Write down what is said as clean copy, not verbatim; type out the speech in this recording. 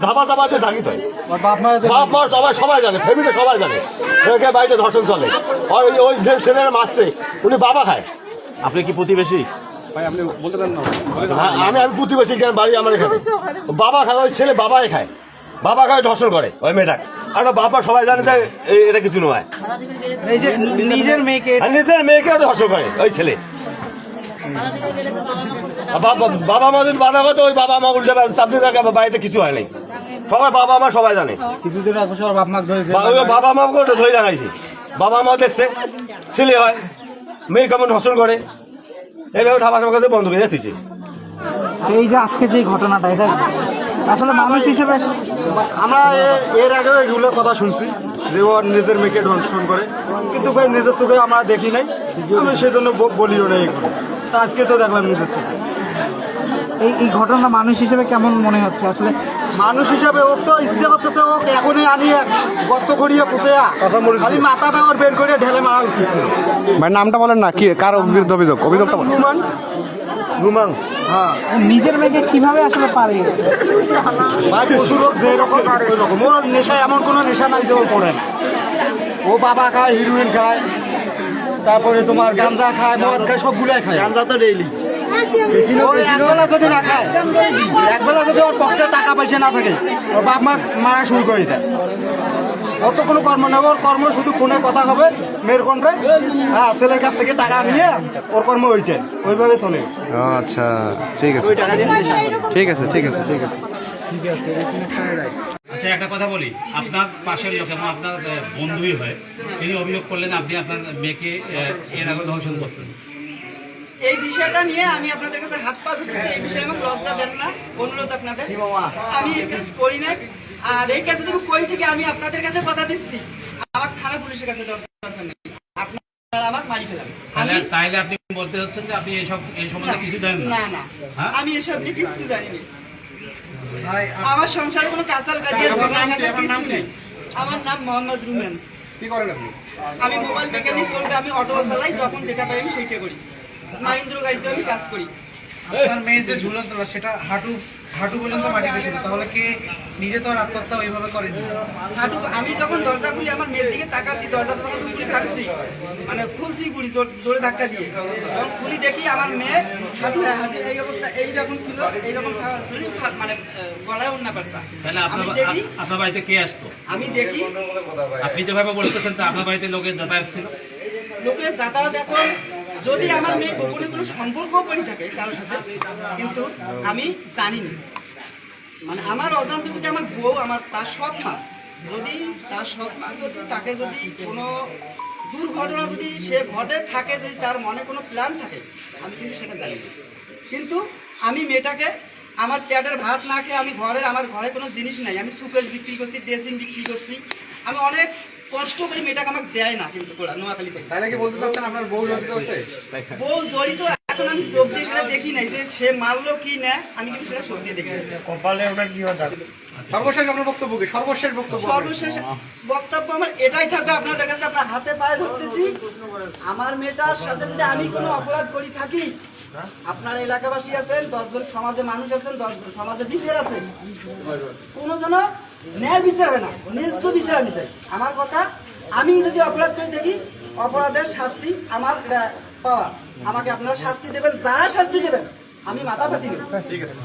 ধাবা ধাবাতে থাকি তাই বাপ মা সবাই জানে, ফ্যামিলি সবাই জানে বাড়িতে ধর্ষণ চলে। আর ওই যে ছেলেরা মারছে উনি বাবা খায়। আপনি কি প্রতিবেশী? ভাই আপনি বলতে দেন না। আমি প্রতিবেশী বাড়ি আমার এখানে। বাবা খায়, ওই ছেলে বাবাই খায়, বাবা খায় ধর্ষণ করে ওই মেয়েটা। আর বাবা সবাই জানে যে এটা কিছু নয়, নিজের মেয়েকে ধর্ষণ করে ওই ছেলে। বাবা মা যদি বাধা করতো ওই বাবা মা উল্টে চাপতে থাকে, বাড়িতে কিছু হয় নাই। সবাই বাবা মা সবাই জানে, কিছুদিন আগে সবার বাপ মা ধরেছে, বাবা মা করে ধরে রাখাইছে। বাবা মা দেখছে ছেলে হয়, মেয়ে কেমন ধর্ষণ করে, এইভাবে ধাবা ধাবা কাছে বন্ধ করে যাচ্ছে। এই যে আজকে যে ঘটনাটা, এটা আসলে মানুষ হিসেবে আমরা এর আগেও এগুলো কথা শুনছি যে ও নিজের মেয়েকে ধর্ষণ করে, কিন্তু ভাই নিজের চোখে আমরা দেখি নাই, আমি সেই জন্য বলিও না এগুলো। তা আজকে তো দেখলাম নিজের চোখে। এই ঘটনা মানুষ হিসেবে কেমন মনে হচ্ছে? আসলে মানুষ হিসাবে ওর তো ইচ্ছে করতেছে ও এখনই আনিয়ে গর্ত করিয়ে পুঁতে খালি মাথাটা ওর বের করে ঢেলে মারা উচিত ছিল। ভাই নামটা বলেন না, কি কার বিরুদ্ধে অভিযোগটা বলেন। রুমান। হ্যাঁ, নিজের মেয়েকে কিভাবে আসলে পারে? ভাই পশু রোগ যেরকম ওই রকম। ওর নেশা এমন কোনো নেশা নাই যে ও পড়ে না। ও বাবা খায়, হিরোইন খায়, তারপরে তোমার গাঁজা খায়, মদ খায়, সবগুলাই খায়। গাঁজা তো ডেইলি। একবেলা যদি না খায়, একবেলা যদি ওর পকেটে টাকা পয়সা না থাকে, ওর বাপ মা মারা শুরু করে দেয়। অত কোনো কর্ম নেই, ওর কর্ম শুধু ফোনে কথা হবে মেয়ের কণ্ঠে, হ্যাঁ ছেলের কাছ থেকে টাকা নিয়ে ওর কর্ম ওইটাই, ওইভাবে চলে। আচ্ছা ঠিক আছে, ঠিক আছে, ঠিক আছে, ঠিক আছে। আচ্ছা একটা কথা বলি, আপনার পাশের লোক এবং আপনার বন্ধুই হয়, তিনি অভিযোগ করলেন আপনি আপনার মেয়েকে এর আগে ধর্ষণ করছেন। এই বিষয়টা নিয়ে আমি আপনাদের কাছে হাত পা ধুতেছি, এই বিষয়ে আমাকে লজ্জা দেন না, অনুরোধ আপনাদের। আমি এই কাজ করি না, আর এই কাজ যদি আমি করি থেকে আমি আপনাদের কাছে কথা দিচ্ছি, আমার থানা পুলিশের কাছে দরকার নেই, আপনারা আমাকে মারি ফেলান। তাইলে আপনি বলতে হচ্ছেন যে আপনি এই সম্বন্ধে কিছু জানেন না? না, আমি এসব নিয়ে কিছু জানি না। আমার সংসারে কোনো কাঁচাল কাজিয়ে কিছু নেই। আমার নাম মোহাম্মদ রুমেন। কি করেন আপনি? আমি মোবাইল মেকানিক চলবে, আমি অটো চালাই, যখন যেটা পাই আমি সেইটা করি। মাহিন্দ্র গাড়িতে আমি কাজ করি। আপনার মেয়ের যে ঝুলন্ত লাশ, সেটা হাঁটু পর্যন্ত মাটিতে ছিল, তাহলে কে নিজে তো আর আত্মহত্যা ওইভাবে করেনি? হাঁটু আমি যখন দরজা খুলি আমার মেয়ের দিকে তাকাচ্ছি, দরজাটা যখন খুলে থাকছি, মানে খুলছি গুলি জোরে ধাক্কা দিয়ে, যখন খুলি দেখি আমার মেয়ে হাঁটু এই অবস্থা এইরকম ছিল, এইরকম মানে গলায় উন্না পারছা। তাহলে আমি দেখি আপনার বাড়িতে কে আসতো? আমি দেখি আপনি যেভাবে বলতেছেন তা আপনার বাড়িতে লোকের যাতায়াত ছিল? লোকের যাতায়াত এখন যদি আমার মেয়ে গোপনে কোনো সম্পর্ক করে থাকে কারোর সাথে, কিন্তু আমি জানি না, মানে আমার অজান্তে যদি আমার বউ, আমার তার সৎ মা যদি তাকে যদি কোনো দুর্ঘটনা যদি সে ঘটে থাকে, যদি তার মনে কোনো প্ল্যান থাকে, আমি কিন্তু সেটা জানি না। কিন্তু আমি মেয়েটাকে আমার পেটের ভাত না খেয়ে আমি আমার ঘরে কোনো জিনিস নাই, আমি সুকেশ বিক্রি করছি, ড্রেসিং বিক্রি করছি, আমি অনেক কষ্ট করে মেয়েটাকে আমাকে দেয় না, কিন্তু নোয়াখালীতে। তাহলে কি বলতে চাচ্ছেন আপনার বউ জড়িত আছে? বউ জড়িত এখন আমি চোখ দিয়ে সেটা দেখি নাই, যে সে মারলো কি না, আমি কিন্তু সেটা চোখ দিয়ে দেখি। সর্বশেষ আপনার বক্তব্য কি? সর্বশেষ বক্তব্য আমার এটাই থাকবে আপনাদের কাছে, আপনার হাতে পায়ে ধরতেছি, আমার মেয়েটার সাথে যদি আমি কোনো অপরাধ করি থাকি, আপনার এলাকাবাসী আছেন, 10 জন সমাজে মানুষ আছেন, 10 জন সমাজে বিচার আছে, কোনো যেন ন্যায় বিচার হয় না, ন্যায্য বিচার আমি চাই। আমার কথা, আমি যদি অপরাধ করে থাকি, অপরাধের শাস্তি আমার পাওয়া, আমাকে আপনারা শাস্তি দেবেন, যা শাস্তি দেবেন আমি মাথা পাতি নেব। ঠিক আছে।